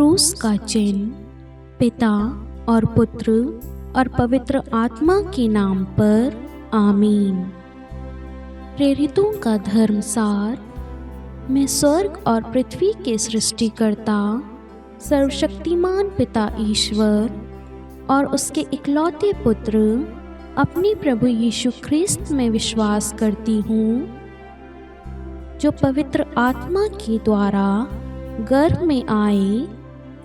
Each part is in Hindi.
क्रूस का चिन्ह पिता और पुत्र और पवित्र आत्मा के नाम पर आमीन। प्रेरितों का धर्मसार। मैं स्वर्ग और पृथ्वी के सृष्टिकर्ता सर्वशक्तिमान पिता ईश्वर और उसके इकलौते पुत्र अपने प्रभु यीशु ख्रिस्त में विश्वास करती हूँ, जो पवित्र आत्मा के द्वारा गर्भ में आए,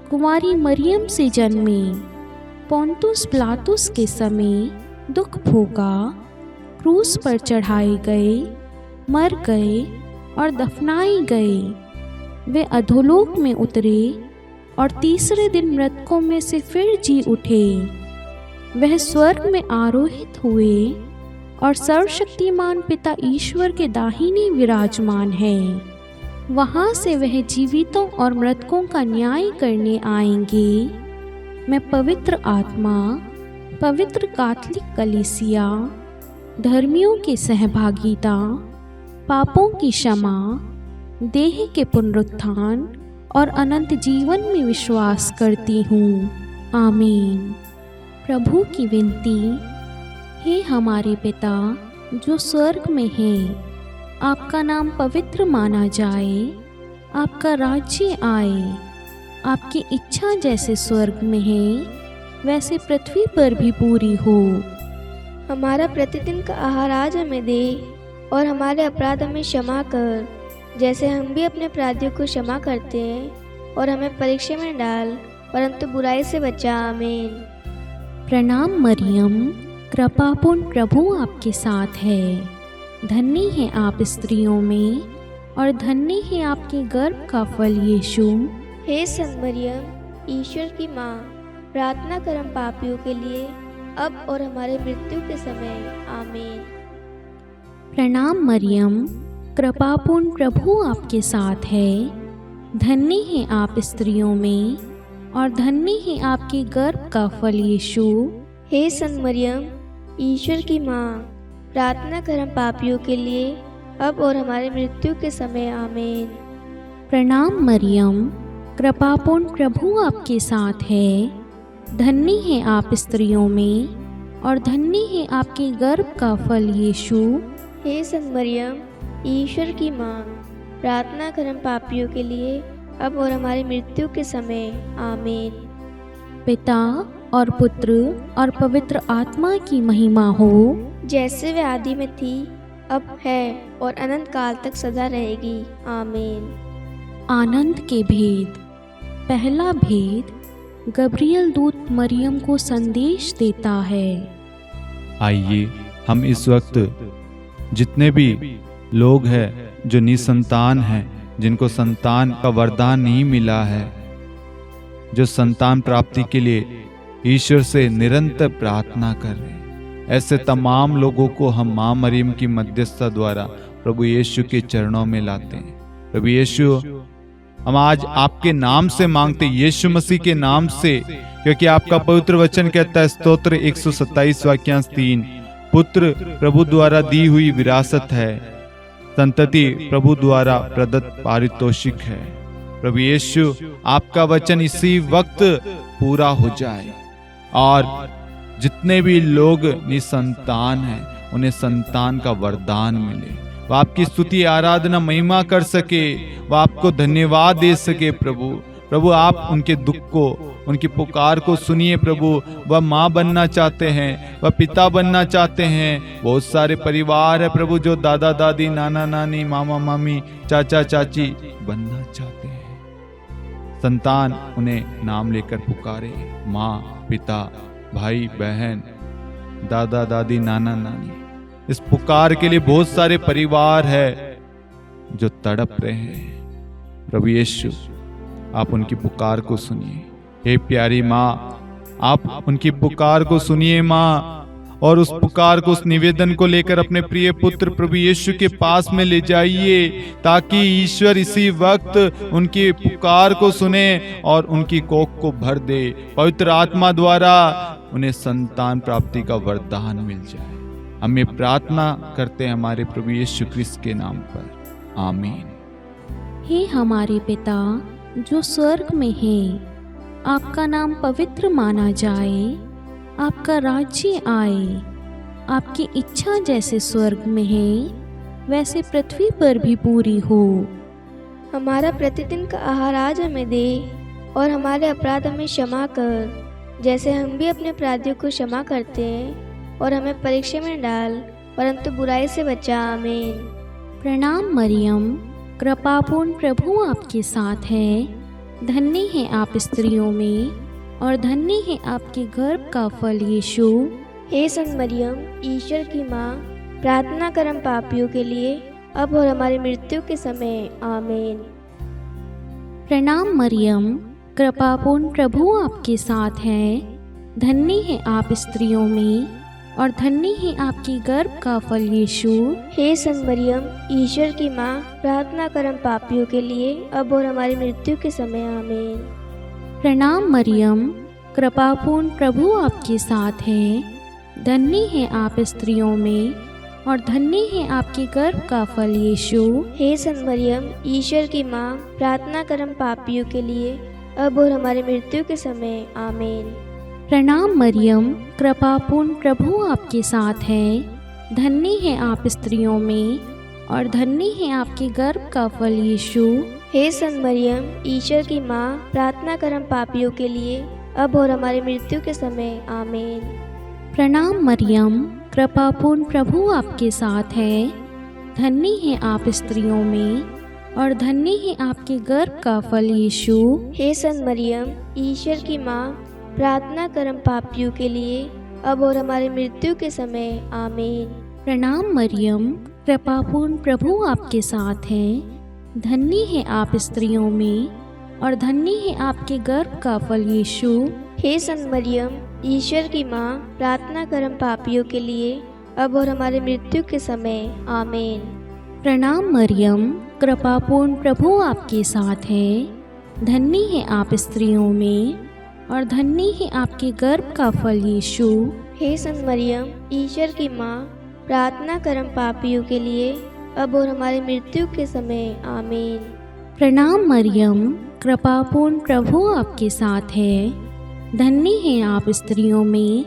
कुंवारी मरियम से जन्मे, पोंतुस पिलातुस के समय दुख भोगा, क्रूस पर चढ़ाए गए, मर गए और दफनाए गए। वे अधोलोक में उतरे और तीसरे दिन मृतकों में से फिर जी उठे। वह स्वर्ग में आरोहित हुए और सर्वशक्तिमान पिता ईश्वर के दाहिने विराजमान है। वहाँ से वह जीवितों और मृतकों का न्याय करने आएंगे। मैं पवित्र आत्मा, पवित्र कैथोलिक कलीसिया, धर्मियों की सहभागिता, पापों की क्षमा, देह के पुनरुत्थान और अनंत जीवन में विश्वास करती हूँ। आमीन। प्रभु की विनती। हे हमारे पिता जो स्वर्ग में है, आपका नाम पवित्र माना जाए, आपका राज्य आए, आपकी इच्छा जैसे स्वर्ग में है वैसे पृथ्वी पर भी पूरी हो। हमारा प्रतिदिन का आहार आज हमें दे और हमारे अपराध हमें क्षमा कर, जैसे हम भी अपने अपराधियों को क्षमा करते हैं, और हमें परीक्षा में डाल परंतु बुराई से बचा। आमीन। प्रणाम मरियम, कृपापूर्ण प्रभु आपके साथ है। धन्य है आप स्त्रियों में और धन्य है आपके गर्भ का फल यीशु। हे संत मरियम, ईश्वर की माँ, प्रार्थना कर हम पापियों के लिए, अब और हमारे मृत्यु के समय। आमीन। प्रणाम मरियम, कृपापूर्ण प्रभु आपके साथ है। धन्य है आप स्त्रियों में और धन्य है आपके गर्भ का फल यीशु। हे संत मरियम, ईश्वर की माँ, प्रार्थना कर हम पापियों के लिए, अब और हमारे मृत्यु के समय। आमीन। प्रणाम मरियम, कृपापूर्ण प्रभु आपके साथ है। धन्य है आप स्त्रियों में और धन्य है आपके गर्भ का फल यीशु। हे संत मरियम, ईश्वर की माँ, प्रार्थना कर हम पापियों के लिए, अब और हमारी मृत्यु के समय। आमीन। पिता और पुत्र और पवित्र आत्मा की महिमा हो, जैसे वे आदि में थी, अब है और अनंत काल तक सदा रहेगी। आमीन। आनंद के भेद। पहला भेद, गब्रियल दूत मरियम को संदेश देता है। आइए हम इस वक्त जितने भी लोग हैं जो निसंतान हैं, जिनको संतान का वरदान नहीं मिला है, जो संतान प्राप्ति के लिए ईश्वर से निरंतर प्रार्थना कर रहे हैं, ऐसे तमाम लोगों को हम माँ मरियम की मध्यस्थता द्वारा प्रभु यीशु के चरणों में लाते हैं। प्रभु यीशु, हम आज आपके नाम से मांगते, यीशु मसीह के नाम से, क्योंकि आपका पवित्र वचन कहता है, स्तोत्र 127 वाक्यांश 3, पुत्र प्रभु द्वारा दी हुई विरासत है, संतति प्रभु द्वारा प्रदत्त पारितोषिक है। प्रभु यीशु, आपका वचन इसी वक्त पूरा हो जाए और जितने भी लोग निसंतान हैं उन्हें संतान का वरदान मिले, वह आपकी स्तुति, आराधना, महिमा कर सके, वह आपको धन्यवाद दे सके। प्रभु आप उनके दुख को, उनकी पुकार को सुनिए। प्रभु, वह माँ बनना चाहते हैं, वह पिता बनना चाहते हैं। बहुत सारे परिवार है प्रभु जो दादा दादी, नाना नानी, मामा मामी, चाचा चाची बनना चाहते हैं। संतान उन्हें नाम लेकर पुकारे, माँ, पिता, भाई, बहन, दादा दादी, नाना नानी। इस पुकार के लिए बहुत सारे परिवार है जो तड़प रहे हैं। प्रभु यीशु, आप उनकी पुकार को सुनिए। हे प्यारी माँ, आप उनकी पुकार को सुनिए माँ, और उस पुकार को, उस निवेदन को लेकर अपने प्रिय पुत्र प्रभु यीशु के पास में ले जाइए, ताकि ईश्वर इसी वक्त उनकी पुकार को सुने और उनकी कोख को भर दे। पवित्र आत्मा द्वारा उन्हें संतान प्राप्ति का वरदान मिल जाए। हम ये प्रार्थना करते हैं हमारे प्रभु यीशु क्रिस्त के नाम पर। आमीन। हे हमारे पिता जो स्वर्ग में है, आपका नाम पवित्र माना जाए, आपका राज्य आए, आपकी इच्छा जैसे स्वर्ग में है वैसे पृथ्वी पर भी पूरी हो। हमारा प्रतिदिन का आहार आज हमें दे, और हमारे अपराध हमें क्षमा कर, जैसे हम भी अपने अपराधियों को क्षमा करते हैं, और हमें परीक्षा में डाल, परंतु बुराई से बचा। आमीन। प्रणाम मरियम, कृपापूर्ण प्रभु आपके साथ है। धन्य है आप स्त्रियों में, और धन्य है आपके गर्भ का फल यीशु। हे संत मरियम, ईश्वर की माँ, प्रार्थना कर हम पापियों के लिए, अब और हमारी मृत्यु के समय। आमीन। प्रणाम मरियम, कृपापूर्ण प्रभु आपके साथ है। धन्य है आप स्त्रियों में, और धन्य है आपकी गर्भ का फल यीशु। हे संत मरियम, ईश्वर की माँ, प्रार्थना कर हम पापियों के लिए, अब और हमारी मृत्यु के समय। आमीन। प्रणाम मरियम, कृपापूर्ण प्रभु आपके साथ है। धन्य है आप स्त्रियों में, और धन्य है आपके गर्भ का फल यीशु। हे संत मरियम, ईश्वर की माँ, प्रार्थना कर हम पापियों के लिए, अब और हमारी मृत्यु के समय। आमीन। प्रणाम मरियम, कृपापूर्ण प्रभु आपके साथ है। धन्य है आप स्त्रियों में, और धन्य है आपके गर्भ का फल यीशु। हे संत मरियम, ईश्वर की माँ, प्रार्थना कर हम पापियों के लिए, अब और हमारी मृत्यु के समय। आमीन। प्रणाम मरियम, कृपापूर्ण प्रभु आपके साथ है। धन्य है आप स्त्रियों में, और धन्य है आपके गर्भ का फल यीशु। हे संत मरियम, ईश्वर की माँ, प्रार्थना कर हम पापियों के लिए, अब और हमारी मृत्यु के समय। आमीन। प्रणाम मरियम, कृपापूर्ण प्रभु आपके साथ है। धन्य है आप स्त्रियों में, और धन्य है आपके गर्भ का फल यीशु। हे संत मरियम, ईश्वर की माँ, प्रार्थना कर हम पापियों के लिए, अब और हमारी मृत्यु के समय। आमीन। प्रणाम मरियम, कृपापूर्ण प्रभु आपके साथ है। धन्य है आप स्त्रियों में, और धन्य है आपके गर्भ का फल यीशु। हे संत मरियम, ईश्वर की माँ, प्रार्थना कर हम पापियों के लिए, अब और हमारी मृत्यु के समय। आमीन। प्रणाम मरियम, कृपापूर्ण प्रभु आपके साथ है। धन्य है आप स्त्रियों में,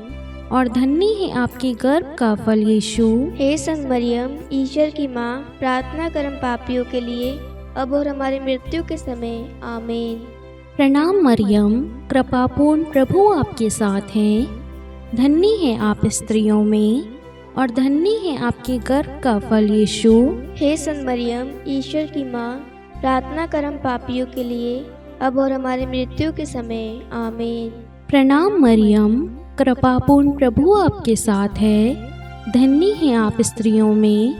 और धन्य है आपके गर्भ का फल यीशु। हे संत मरियम, ईश्वर की माँ, प्रार्थना कर हम पापियों के लिए, अब और हमारी मृत्यु के समय। आमीन। प्रणाम मरियम, कृपापूर्ण प्रभु आपके साथ है। धन्य है आप स्त्रियों में, और धन्य है आपके गर्भ का फल यीशु। हे संत मरियम, ईश्वर की माँ, प्रार्थना कर हम पापियों के लिए, अब और हमारी मृत्यु के समय। आमीन। प्रणाम मरियम, कृपापूर्ण प्रभु आपके साथ है। धन्य है आप स्त्रियों में,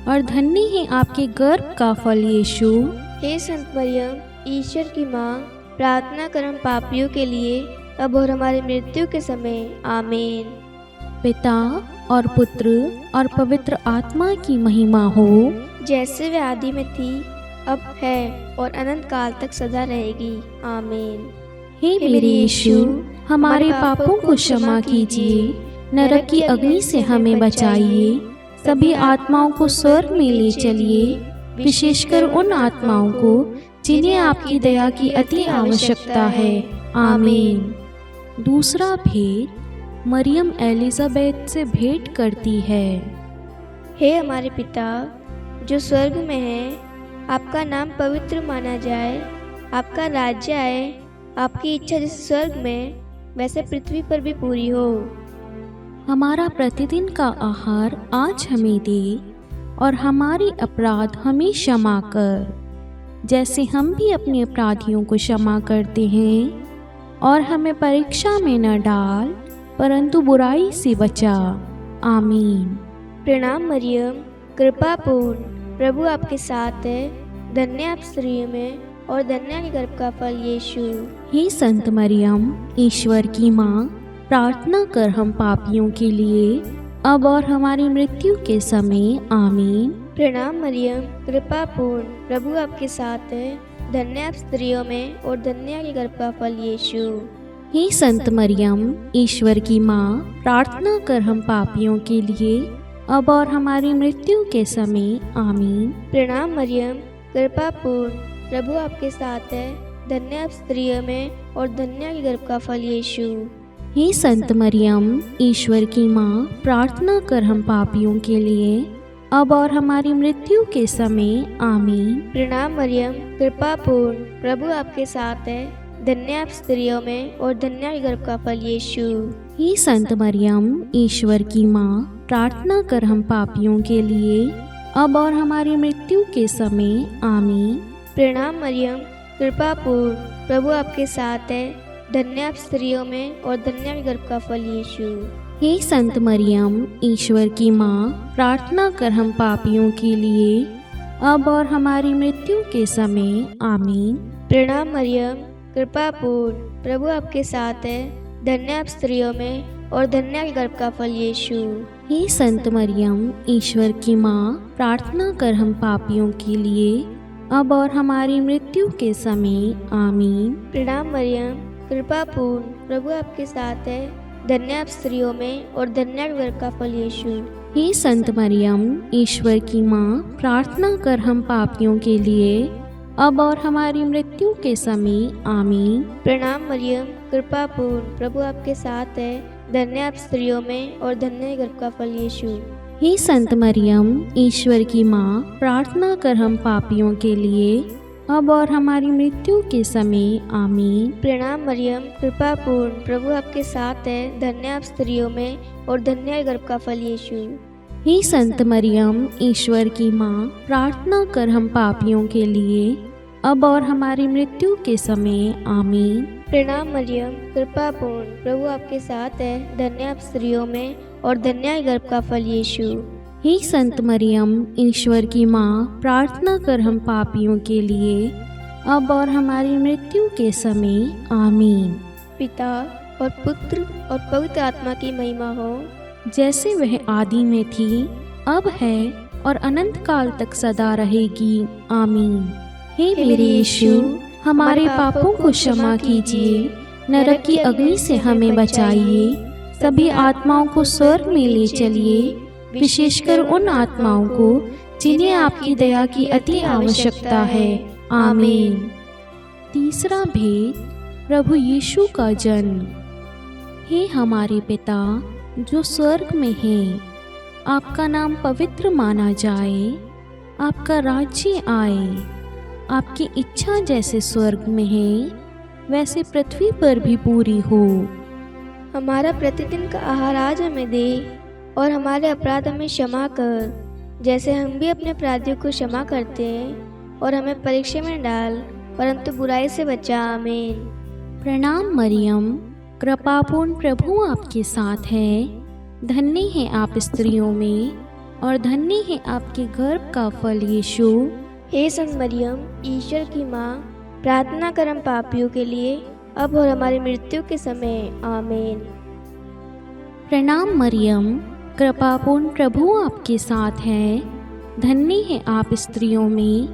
और धन्य है आपके गर्भ का फल यीशु। हे संत मरियम, ईश्वर की माँ, प्रार्थना कर हम पापियों के लिए, अब और हमारी मृत्यु के समय। आमीन। पिता और पुत्र और पवित्र आत्मा की महिमा हो, जैसे वे आदि में थी, अब है, और अनंत काल तक सदा रहेगी। आमीन। हे मेरे यीशु, हमारे पापों को क्षमा कीजिए, नरक की अग्नि से हमें बचाइए, सभी आत्माओं को स्वर्ग में ले चलिए, विशेषकर उन आत्माओं को जिन्हें आपकी दया की अति आवश्यकता है। आमीन। दूसरा भेद, मरियम एलिजाबेथ से भेंट करती है। हे हमारे पिता जो स्वर्ग में है, आपका नाम पवित्र माना जाए, आपका राज्य आए, आपकी इच्छा जैसे स्वर्ग में वैसे पृथ्वी पर भी पूरी हो। हमारा प्रतिदिन का आहार आज हमें दे, और हमारे अपराध हमें क्षमा कर, जैसे हम भी अपने अपराधियों को क्षमा करते हैं, और हमें परीक्षा में न डाल, परंतु बुराई से बचा। आमीन। प्रणाम मरियम, कृपा पूर्ण, प्रभु आपके साथ है, धन्य आप स्त्रियों में, और धन्य के गर्भ का फल यीशु। हे संत मरियम, ईश्वर की माँ, प्रार्थना कर हम पापियों के लिए, अब और हमारी मृत्यु के समय। आमीन। प्रणाम मरियम, कृपा पूर्ण, प्रभु आपके साथ है, धन्य आप स्त्रियों में, और धन्य के गर्भ का फल यीशु। हे संत मरियम, ईश्वर की माँ, प्रार्थना कर हम पापियों के लिए, अब और हमारी मृत्यु के समय। आमीन। प्रणाम मरियम, कृपा पूर्ण, प्रभु आपके साथ है, धन्य आप स्त्रियों में और धन्य आपके गर्भ का फल यीशु। हे संत मरियम, ईश्वर की माँ, प्रार्थना कर हम पापियों के लिए, अब और हमारी मृत्यु के समय। आमीन। प्रणाम मरियम, कृपा पूर्ण, प्रभु आपके साथ है, धन्य आप स्त्रियों में और धन्य आपके गर्भ का फल यीशु। हे संत मरियम, ईश्वर की माँ, प्रार्थना कर हम पापियों के लिए, अब और हमारी मृत्यु के समय। आमीन। प्रणाम मरियम, कृपा पूर्ण, प्रभु आपके साथ है, धन्य आप स्त्रियों में और धन्य आपके गर्भ का फल यीशु। हे संत मरियम, ईश्वर की माँ, प्रार्थना कर हम पापियों के लिए, अब और हमारी मृत्यु के समय। आमीन। प्रणाम मरियम, कृपा पूर्ण, प्रभु आपके साथ है, धन्य आप स्त्रियों में और धन्य आपके गर्भ का फल यीशु। हे संत मरियम, ईश्वर की माँ, प्रार्थना कर हम पापियों के लिए, अब और हमारी मृत्यु के समय। आमीन। प्रणाम मरियम, कृपा पूर्ण, प्रभु आपके साथ है, धन्य आप स्त्रियों में और धन्य आपके गर्भ का फल यीशु। हे संत मरियम, ईश्वर की माँ, प्रार्थना कर हम पापियों के लिए, अब और हमारी मृत्यु के समय। आमीन। प्रणाम मरियम, कृपा पूर्ण, प्रभु आपके साथ है, धन्य आप स्त्रियों में और धन्य गर्भ का फल यीशु। हे संत मरियम, ईश्वर की माँ, प्रार्थना कर हम पापियों के लिए, अब और हमारी मृत्यु के समय। आमीन। प्रणाम मरियम, कृपा पूर्ण, प्रभु आपके साथ है, धन्य आप स्त्रियों में और धन्य गर्भ का फल यीशु। हे संत मरियम, ईश्वर की माँ, प्रार्थना कर हम पापियों के लिए, अब और हमारी मृत्यु के समय। आमीन। प्रणाम मरियम, कृपा पूर्ण, प्रभु आपके साथ है, धन्य आप स्त्रियों में और धन्य गर्भ का फल यीशु। हे संत मरियम, ईश्वर की माँ, प्रार्थना कर हम पापियों के लिए, अब और हमारी मृत्यु के समय। आमीन। पिता और पुत्र और पवित्र आत्मा की महिमा हो, जैसे वह आदि में थी, अब है और अनंत काल तक सदा रहेगी। आमीन। हे मेरे यीशु, हमारे पापों को क्षमा कीजिए, नरक की अग्नि से हमें बचाइए, सभी आत्माओं को स्वर्ग में ले चलिए, विशेषकर उन आत्माओं को जिन्हें आपकी दया की अति आवश्यकता है। आमीन। तीसरा भेद, प्रभु यीशु का जन्म। हे हमारे पिता जो स्वर्ग में है, आपका नाम पवित्र माना जाए, आपका राज्य आए, आपकी इच्छा जैसे स्वर्ग में है वैसे पृथ्वी पर भी पूरी हो। हमारा प्रतिदिन का आहार आज हमें दे और हमारे अपराध हमें क्षमा कर, जैसे हम भी अपने अपराधियों को क्षमा करते हैं, और हमें परीक्षा में डाल, परंतु बुराई से बचा। आमीन। प्रणाम मरियम, कृपापूर्ण, प्रभु आपके साथ है, धन्य है आप स्त्रियों में और धन्य है आपके गर्भ का फल यीशु। हे संत मरियम, ईश्वर की माँ, प्रार्थना कर हम पापियों के लिए, अब और हमारी मृत्यु के समय। आमीन। प्रणाम मरियम, कृपापूर्ण, प्रभु आपके साथ है, धन्य है आप स्त्रियों में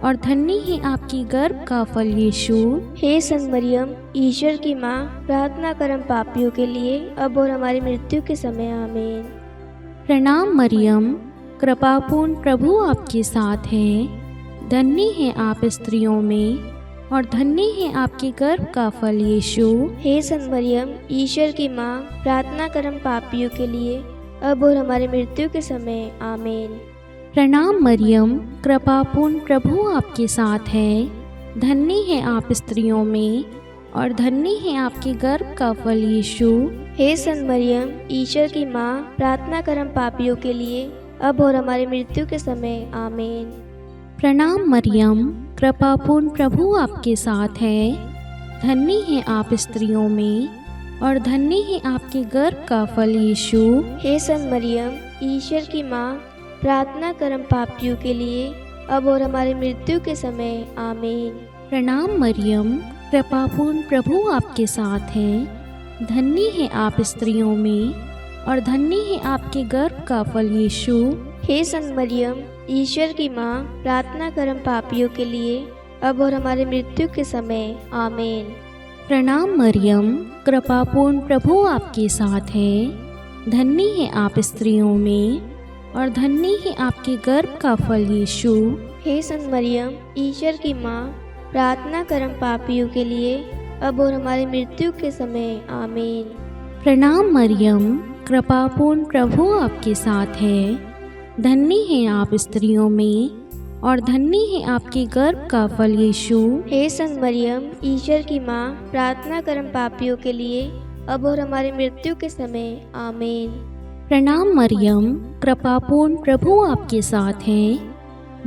और धन्य है आपकी गर्भ का फल यीशु। हे संत मरियम, ईश्वर की माँ, प्रार्थना कर हम पापियों के लिए, अब और हमारी मृत्यु के समय। आमीन। प्रणाम मरियम, कृपापूर्ण, प्रभु आपके साथ है, धन्य है आप स्त्रियों में और धन्य है आपके गर्भ का फल यीशु। हे संत मरियम, ईश्वर की माँ, प्रार्थना कर हम पापियों के लिए, अब और हमारी मृत्यु के समय। आमीन। प्रणाम मरियम, कृपापूर्ण, प्रभु आपके साथ है, धन्य है आप स्त्रियों में और धन्य है आपके गर्भ का फल यीशु। हे संत मरियम, ईश्वर की माँ, प्रार्थना कर हम पापियों के लिए, अब और हमारी मृत्यु के समय। आमीन। प्रणाम मरियम, कृपापूर्ण, प्रभु आपके साथ है, धन्य है आप स्त्रियों में और धन्य है आपके गर्भ का फल यीशु। हे संत मरियम, ईश्वर की माँ, प्रार्थना कर हम पापियों के लिए, अब और हमारी मृत्यु के समय। आमीन। प्रणाम मरियम, कृपापूर्ण, प्रभु आपके साथ है, धन्य है आप स्त्रियों में और धन्य है आपके गर्भ का फल यीशु। हे संत मरियम, ईश्वर की माँ, प्रार्थना कर हम पापियों के लिए, अब और हमारी मृत्यु के समय। आमीन। प्रणाम मरियम, कृपापूर्ण, प्रभु आपके साथ है, धन्य है आप स्त्रियों में और धन्य है आपके गर्भ का फल यीशु। हे संत मरियम, ईश्वर की माँ, प्रार्थना कर हम पापियों के लिए, अब और हमारी मृत्यु के समय, आमीन। प्रणाम मरियम, कृपापूर्ण प्रभु आपके साथ है। धन्य हैं आप स्त्रियों में और धन्य है आपके गर्भ का फल यीशु। हे संत मरियम, ईश्वर की माँ, प्रार्थना कर हम पापियों के लिए, अब और हमारी मृत्यु के समय, आमीन। प्रणाम मरियम, कृपापूर्ण प्रभु आपके साथ है।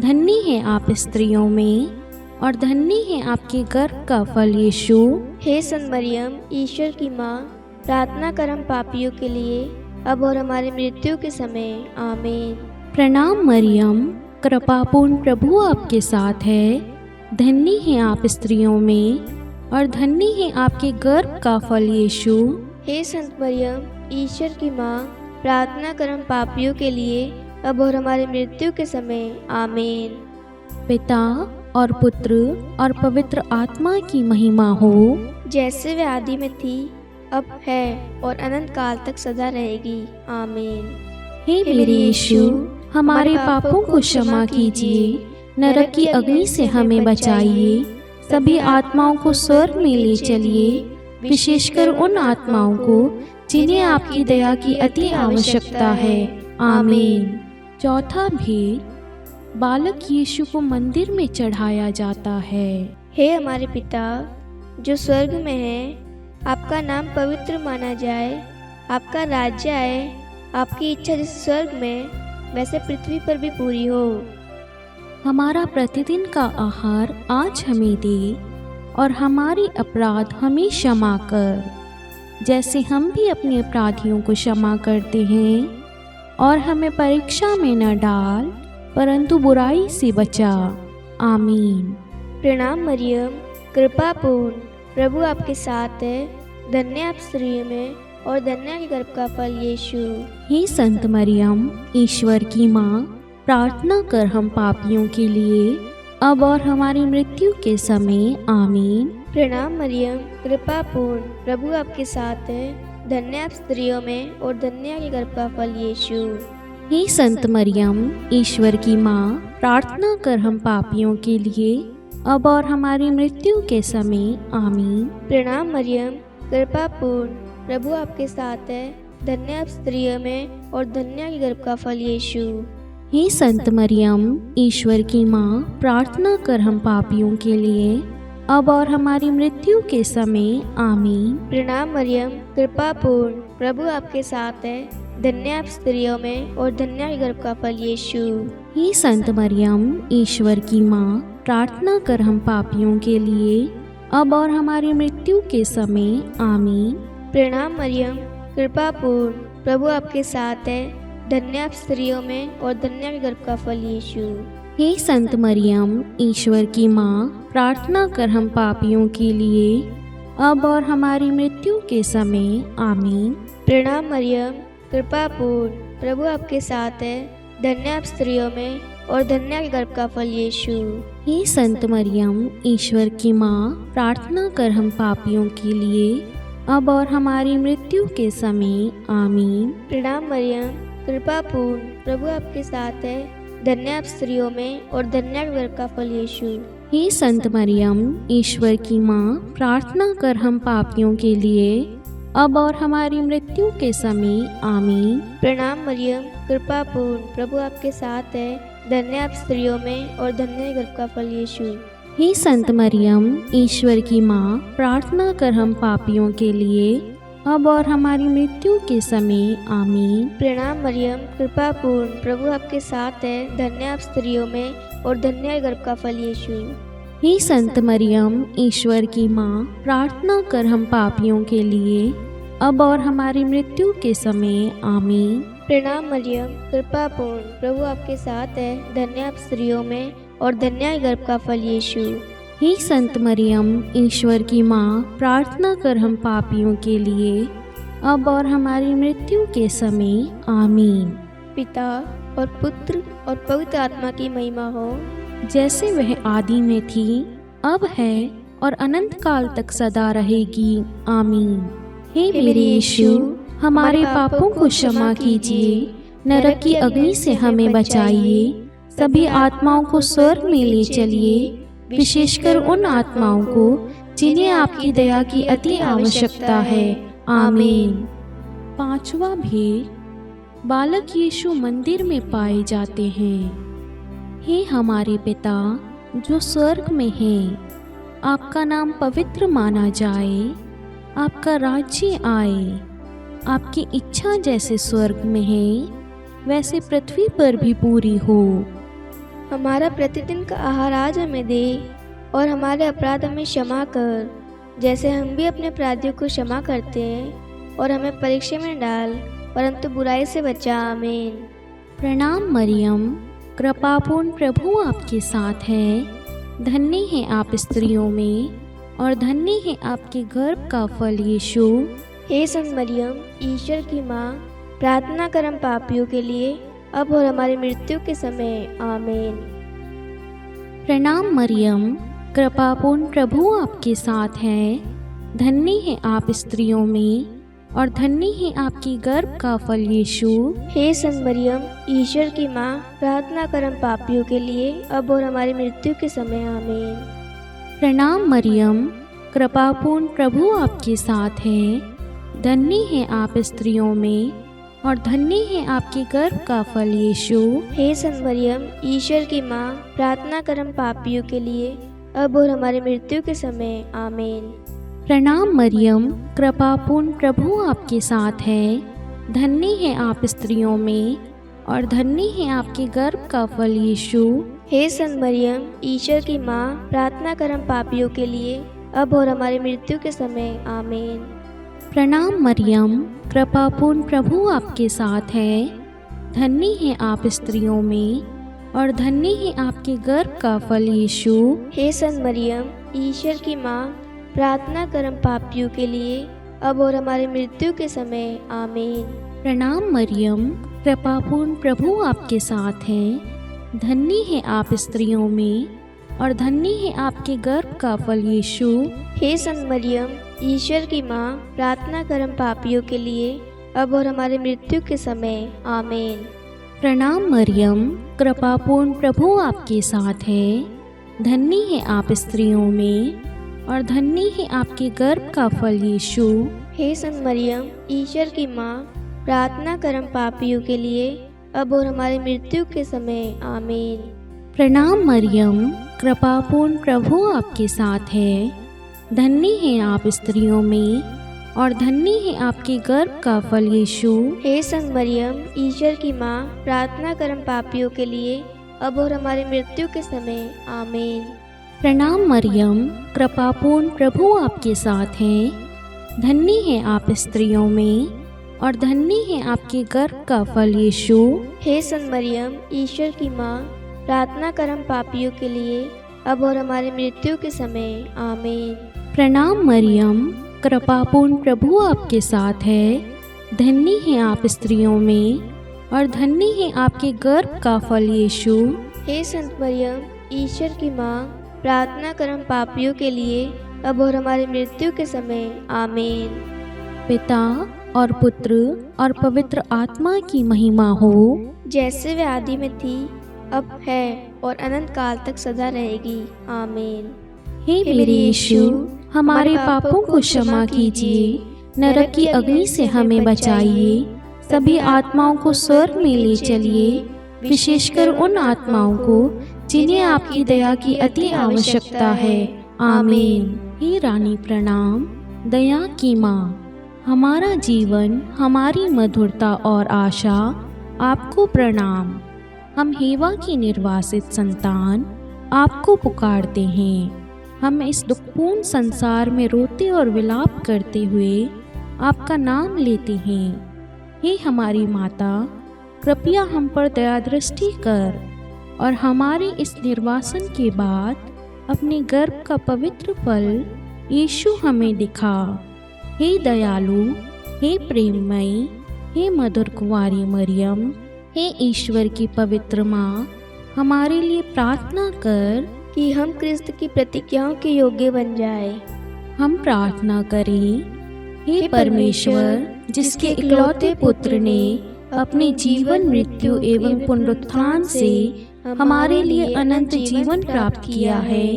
धन्य है आप स्त्रियों में और धन्य है आपके गर्भ का फल यीशु। हे संत मरियम, ईश्वर की माँ, प्रार्थना कर हम पापियों के लिए, अब और हमारी मृत्यु के समय, आमीन। प्रणाम मरियम, कृपापूर्ण प्रभु आपके साथ है। धन्य है आप स्त्रियों में और धन्य है आपके गर्भ का फल यीशु। हे संत मरियम, ईश्वर की माँ, प्रार्थना कर हम पापियों के लिए, अब और हमारी मृत्यु के समय, आमीन। पिता और पुत्र और पवित्र आत्मा की महिमा हो, जैसे वे आदि में थी, अब है और अनंत काल तक सदा रहेगी, आमीन। हे मेरे यीशु, हमारे पापों को क्षमा कीजिए, नरक की अग्नि से हमें बचाइए, सभी आत्माओं को स्वर्ग में ले चलिए, विशेषकर उन आत्माओं को जिन्हें आपकी दया की अति आवश्यकता है, आमीन। चौथा भेद, बालक यीशु को मंदिर में चढ़ाया जाता है। हे हमारे पिता जो स्वर्ग में है, आपका नाम पवित्र माना जाए, आपका राज्य आए, आपकी इच्छा जैसे स्वर्ग में वैसे पृथ्वी पर भी पूरी हो। हमारा प्रतिदिन का आहार आज हमें दे और हमारे अपराध हमें क्षमा कर, जैसे हम भी अपने अपराधियों को क्षमा करते हैं, और हमें परीक्षा में न डाल परंतु बुराई से बचा, आमीन। प्रणाम मरियम, कृपा पूर्ण, प्रभु आपके साथ है, धन्य आप स्त्रियों में और धन्य के गर्भ का फल यीशु। हे संत मरियम, ईश्वर की माँ, प्रार्थना कर हम पापियों के लिए, अब और हमारी मृत्यु के समय, आमीन। प्रणाम मरियम, कृपा पूर्ण, प्रभु आपके साथ है, धन्य आप स्त्रियों में और धन्य के गर्भ का फल यीशु। हे संत मरियम, ईश्वर की माँ, प्रार्थना कर हम पापियों के लिए, अब और हमारी मृत्यु के समय, आमीन। प्रणाम मरियम, कृपा पूर्ण, प्रभु आपके साथ है, धन्य आप स्त्रियों में और धन्य के गर्भ का फल यीशु। हे संत मरियम, ईश्वर की माँ, प्रार्थना कर हम पापियों के लिए, अब और हमारी मृत्यु के समय, आमीन। प्रणाम मरियम, कृपा पूर्ण, प्रभु आपके साथ है, धन्य आप स्त्रियों में और धन्य के गर्भ का फल यीशु। हे संत मरियम, ईश्वर की माँ, प्रार्थना कर हम पापियों के लिए, अब और हमारी मृत्यु के समय, आमीन। प्रणाम मरियम, कृपा पूर्ण, प्रभु आपके साथ है, धन्य आप स्त्रियों में और धन्य के गर्भ का फल यीशु। हे संत मरियम, ईश्वर की माँ, प्रार्थना कर हम पापियों के लिए, अब और हमारी मृत्यु के समय, आमीन। प्रणाम मरियम, कृपा पूर्ण, प्रभु आपके साथ है, धन्य आप स्त्रियों में और धन्य के गर्भ का फल यीशु। हे संत मरियम, ईश्वर की माँ, प्रार्थना कर हम पापियों के लिए, अब और हमारी मृत्यु के समय, आमीन। प्रणाम मरियम, कृपा पूर्ण, प्रभु आपके साथ है, धन्य आप स्त्रियों में और धन्य के गर्भ का फल यीशु। हे संत मरियम, ईश्वर की माँ, प्रार्थना कर हम पापियों के लिए, अब और हमारी मृत्यु के समय, आमीन। प्रणाम मरियम, कृपा पूर्ण, प्रभु आपके साथ है, धन्य आप स्त्रियों में और धन्य के गर्भ का फल यीशु। हे संत मरियम, ईश्वर की माँ, प्रार्थना कर हम पापियों के लिए, अब और हमारी मृत्यु के समय, आमीन। प्रणाम मरियम, कृपा पूर्ण, प्रभु आपके साथ है, धन्य आप स्त्रियों में और धन्य के गर्भ का फल यीशु। हे संत मरियम, ईश्वर की माँ, प्रार्थना कर हम पापियों के लिए, अब और हमारी मृत्यु के समय, आमीन। प्रणाम मरियम, कृपा पूर्ण, प्रभु आपके साथ है, धन्य आप स्त्रियों में और धन्य के गर्भ का फल यीशु। हे संत मरियम, ईश्वर की माँ, प्रार्थना कर हम पापियों के लिए, अब और हमारी मृत्यु के समय, आमीन। पिता और पुत्र और पवित्र आत्मा की महिमा हो, जैसे वह आदि में थी, अब है और अनंत काल तक सदा रहेगी, आमीन। हे मेरे यीशु, हमारे पापों को क्षमा कीजिए, नरक की अग्नि से हमें बचाइए, सभी आत्माओं को स्वर्ग में ले चलिए, विशेषकर उन आत्माओं को जिन्हें आपकी दया की अति आवश्यकता है। आमीन। पांचवा भेद, बालक यीशु मंदिर में पाए जाते हैं। हे हमारे पिता जो स्वर्ग में हैं, आपका नाम पवित्र माना जाए, आपका राज्य आए, आपकी इच्छा जैसे स्वर्ग में है वैसे पृथ्वी पर भी पूरी हो। हमारा प्रतिदिन का आहार आज हमें दे और हमारे अपराध हमें क्षमा कर, जैसे हम भी अपने अपराधियों को क्षमा करते हैं, और हमें परीक्षा में डाल परंतु बुराई से बचा। आमीन। प्रणाम मरियम, कृपापूर्ण प्रभु आपके साथ है। धन्य है आप स्त्रियों में और धन्य है आपके गर्भ का फल यीशु। हे संत मरियम, ईश्वर की माँ, प्रार्थना कर हम पापियों के लिए अब और हमारी मृत्यु के समय। आमीन। प्रणाम मरियम, कृपापूर्ण प्रभु आपके साथ है। धन्य है आप स्त्रियों में और धन्य है आपकी गर्भ का फल यीशु। हे संत मरियम, ईश्वर की माँ, प्रार्थना कर हम पापियों के लिए अब और हमारी मृत्यु के समय। आमीन। प्रणाम मरियम, कृपापूर्ण प्रभु आपके साथ है। धन्य है आप स्त्रियों में और धन्य है आपके गर्भ का फल यीशु। हे संत मरियम, ईश्वर की माँ, प्रार्थना कर हम पापियों के लिए अब और हमारी मृत्यु के समय। आमीन। प्रणाम मरियम, कृपापूर्ण प्रभु आपके साथ है। धन्य है आप स्त्रियों में और धन्य है आपके गर्भ का फल यीशु। हे संत मरियम, ईश्वर की माँ, प्रार्थना कर हम पापियों के लिए अब और हमारी मृत्यु के समय। आमीन। प्रणाम मरियम, कृपापूर्ण प्रभु आपके साथ है। धन्य है आप स्त्रियों में और धन्य है आपके गर्भ का फल यीशु। हे संत मरियम, ईश्वर की माँ, प्रार्थना कर हम पापियों के लिए अब और हमारी मृत्यु के समय। आमीन। प्रणाम मरियम, कृपापूर्ण प्रभु आपके साथ है। धन्य है आप स्त्रियों में और धन्य है आपके गर्भ का फल यीशु। हे संत मरियम, ईश्वर की माँ, प्रार्थना कर हम पापियों के लिए अब और हमारी मृत्यु के समय। आमीन। प्रणाम मरियम, कृपापूर्ण प्रभु आपके साथ है। धन्य है आप स्त्रियों में और धन्य है आपके गर्भ का फल यीशु। हे संत मरियम, ईश्वर की माँ, प्रार्थना कर हम पापियों के लिए अब और हमारी मृत्यु के समय। आमीन। प्रणाम मरियम, कृपापूर्ण प्रभु आपके साथ है। धन्य है आप स्त्रियों में और धन्य है आपके गर्भ का फल यीशु। हे संत मरियम, ईश्वर की माँ, प्रार्थना कर हम पापियों के लिए अब और हमारी मृत्यु के समय। आमीन। प्रणाम मरियम, कृपापूर्ण प्रभु आपके साथ है। धन्य है आप स्त्रियों में और धन्य है आपके गर्भ का फल यीशु। हे संत मरियम, ईश्वर की माँ, प्रार्थना कर हम पापियों के लिए अब और हमारी मृत्यु के समय। आमीन। प्रणाम मरियम, कृपापूर्ण प्रभु आपके साथ है। धन्य है आप स्त्रियों में और धन्य है आपके गर्भ का फल यीशु। हे संत मरियम, ईश्वर की माँ, प्रार्थना कर हम पापियों के लिए अब और हमारी मृत्यु के समय। आमीन। पिता और पुत्र और पवित्र आत्मा की महिमा हो, जैसे वे आदि में थी, अब है और अनंत काल तक सदा रहेगी। आमीन। हे मेरे यीशु, हमारे पापों को क्षमा कीजिए, नरक की अग्नि से हमें बचाइए, सभी आत्माओं को स्वर्ग में ले चलिए, विशेषकर उन आत्माओं को जिन्हें आपकी दया की अति आवश्यकता है। आमीन। हे रानी प्रणाम, दया की माँ, हमारा जीवन, हमारी मधुरता और आशा, आपको प्रणाम। हम हेवा की निर्वासित संतान आपको पुकारते हैं। हम इस दुखपूर्ण संसार में रोते और विलाप करते हुए आपका नाम लेते हैं। हे हमारी माता, कृपया हम पर दया दृष्टि कर और हमारे इस निर्वासन के बाद अपने गर्भ का पवित्र फल यीशु हमें दिखा। हे दयालु, हे प्रेममयी, हे मधुर कुंवारी मरियम, हे ईश्वर की पवित्र माँ, हमारे लिए प्रार्थना कर कि हम क्रिस्त की प्रतिज्ञाओं के योग्य बन जाए। हम प्रार्थना करें। हे परमेश्वर, जिसके इकलौते पुत्र ने अपने जीवन, मृत्यु एवं पुनरुत्थान से हमारे लिए अनंत जीवन प्राप्त किया है,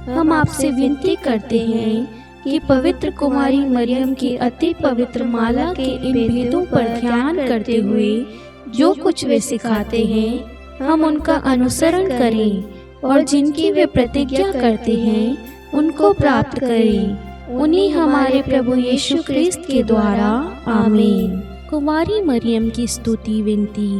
हम आपसे विनती करते हैं कि पवित्र कुमारी मरियम की अति पवित्र माला के इन भेदों पर ध्यान करते हुए जो कुछ वे सिखाते हैं हम उनका अनुसरण करें और जिनकी वे प्रतिज्ञा करते हैं उनको प्राप्त करें। उन्हीं हमारे प्रभु यीशु क्रिस्त के द्वारा आमीन। कुमारी मरियम की स्तुति विनती।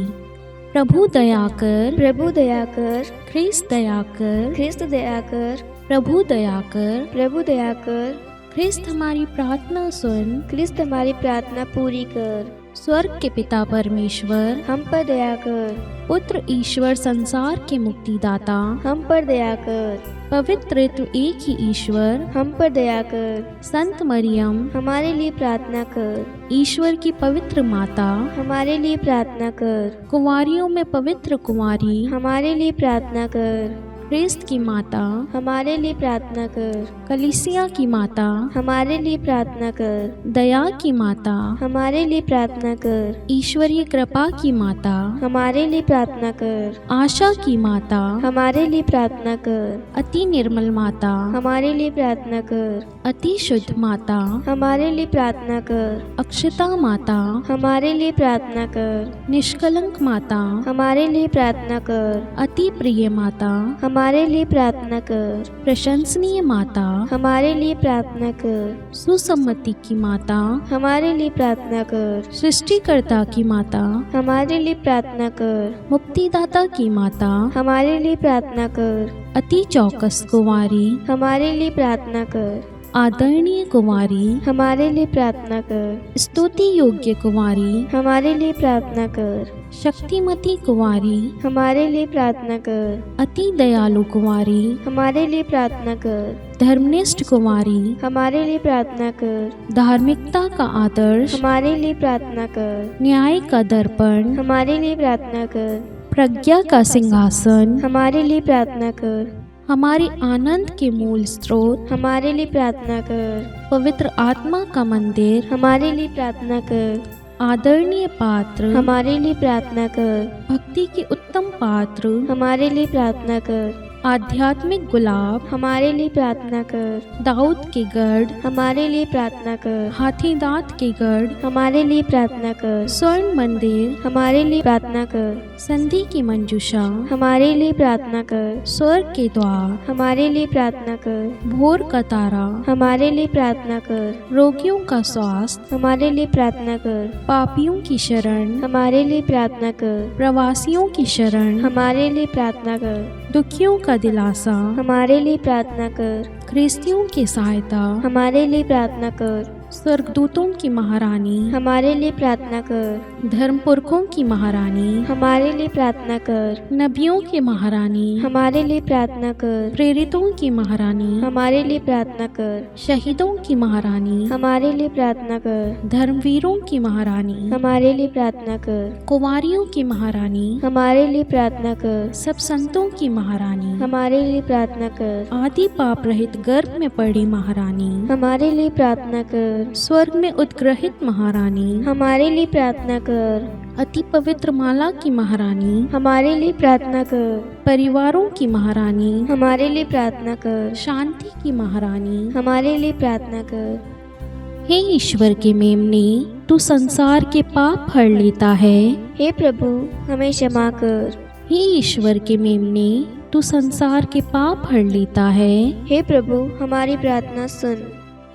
प्रभु दया कर, प्रभु दया कर, ख्रिस्त दया कर, ख्रिस्त दया कर, प्रभु दया कर, प्रभु दया कर, ख्रिस्त हमारी प्रार्थना सुन, ख्रिस्त हमारी प्रार्थना पूरी कर। स्वर्ग के पिता परमेश्वर, हम पर दया कर, पुत्र ईश्वर संसार के मुक्तिदाता, हम पर दया कर, पवित्र त्रित्व एक ही ईश्वर, हम पर दया कर, संत मरियम, हमारे लिए प्रार्थना कर, ईश्वर की पवित्र माता, हमारे लिए प्रार्थना कर, कुंवारियों में पवित्र कुंवारी, हमारे लिए प्रार्थना कर, ख्रिस्त की माता, हमारे लिए प्रार्थना कर, कलीसिया की माता, हमारे लिए प्रार्थना कर, दया की माता, हमारे लिए प्रार्थना कर, ईश्वरीय कृपा की माता, हमारे लिए प्रार्थना कर, आशा की माता, हमारे लिए प्रार्थना कर, अति निर्मल माता, हमारे लिए प्रार्थना कर, अति शुद्ध माता, हमारे लिए प्रार्थना कर, अक्षता माता, हमारे लिए प्रार्थना कर, निष्कलंक माता, हमारे लिए प्रार्थना कर, अति प्रिय माता, हमारे लिए प्रार्थना कर, प्रशंसनीय माता, हमारे लिए प्रार्थना कर, सुसम्मति की माता, हमारे लिए प्रार्थना कर, सृष्टिकर्ता की माता, हमारे लिए प्रार्थना कर, मुक्तिदाता की माता, हमारे लिए प्रार्थना कर, अति चौकस कुंवारी, हमारे लिए प्रार्थना कर, आदरणीय कुंवारी, हमारे लिए प्रार्थना कर, स्तुति योग्य कुंवारी, हमारे लिए प्रार्थना कर, शक्तिमती कुंवारी, हमारे लिए प्रार्थना कर, अति दयालु कुंवारी, हमारे लिए प्रार्थना कर, धर्मनिष्ठ कुंवारी, हमारे लिए प्रार्थना कर, धार्मिकता का आदर्श, हमारे लिए प्रार्थना कर, न्याय का दर्पण, हमारे लिए प्रार्थना कर, प्रज्ञा का सिंहासन, हमारे लिए प्रार्थना कर, हमारे आनंद के मूल स्रोत, हमारे लिए प्रार्थना कर, पवित्र आत्मा का मंदिर, हमारे लिए प्रार्थना कर, आदरणीय पात्र, हमारे लिए प्रार्थना कर, भक्ति के उत्तम पात्र, हमारे लिए प्रार्थना कर, आध्यात्मिक गुलाब, हमारे लिए प्रार्थना कर, दाऊद के गढ़, हमारे लिए प्रार्थना कर, हाथी दांत के गढ़, हमारे लिए प्रार्थना कर, स्वर्ण मंदिर, हमारे लिए प्रार्थना कर, संधि की मंजूषा, हमारे लिए प्रार्थना कर, स्वर्ग के द्वार, हमारे लिए प्रार्थना कर, भोर का तारा, हमारे लिए प्रार्थना कर, रोगियों का स्वास्थ्य, हमारे लिए प्रार्थना कर, पापियों की शरण, हमारे लिए प्रार्थना कर, प्रवासियों की शरण, हमारे लिए प्रार्थना कर, दुखियों का दिलासा, हमारे लिए प्रार्थना कर, ख्रिस्तियों की सहायता, हमारे लिए प्रार्थना कर, स्वर्गदूतों की महारानी, हमारे लिए प्रार्थना कर, धर्मपुरखों की महारानी, हमारे लिए प्रार्थना कर, नबियों की महारानी, हमारे लिए प्रार्थना कर, प्रेरितों की महारानी, हमारे लिए प्रार्थना कर, शहीदों की महारानी, हमारे लिए प्रार्थना कर, धर्मवीरों की महारानी, हमारे लिए प्रार्थना कर, कुंवारियों की महारानी, हमारे लिए प्रार्थना कर, सब संतों की महारानी, हमारे लिए प्रार्थना कर, आदि पाप रहित गर्भ में पड़ी महारानी, हमारे लिए प्रार्थना कर, स्वर्ग में उद्ग्रहित महारानी, हमारे लिए प्रार्थना कर, अति पवित्र माला की महारानी, हमारे लिए प्रार्थना कर, परिवारों की महारानी, हमारे लिए प्रार्थना कर, शांति की महारानी, हमारे लिए प्रार्थना कर। हे ईश्वर के मेमने, तू संसार के पाप हर लेता है। हे प्रभु, हमें क्षमा कर। हे ईश्वर के मेमने, तू संसार के पाप हर लेता है। हे प्रभु, हमारी प्रार्थना सुन।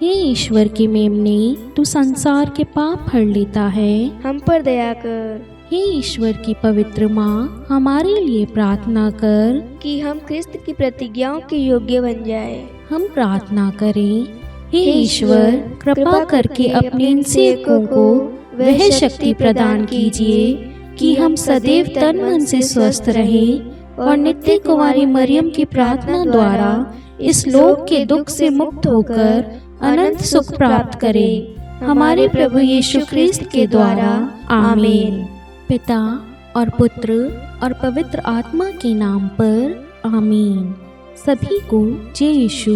हे ईश्वर के मेमने, तू संसार के पाप हर लेता है। हम पर दया कर। हे ईश्वर की पवित्र माँ, हमारे लिए प्रार्थना कर कि हम क्रिस्त की प्रतिज्ञाओं के योग्य बन जाए। हम प्रार्थना करें। हे ईश्वर, कृपा करके अपने इन सेवकों को वह शक्ति प्रदान कीजिए कि हम सदैव तन मन से स्वस्थ रहें और नित्य कुंवारी मरियम की प्रार्थना द्वारा इस लोक के दुख से मुक्त होकर अनंत सुख प्राप्त करें। हमारे प्रभु यीशु ख्रिस्त के द्वारा, आमीन। पिता और पुत्र और पवित्र आत्मा के नाम पर, आमीन। सभी को जय यीशु।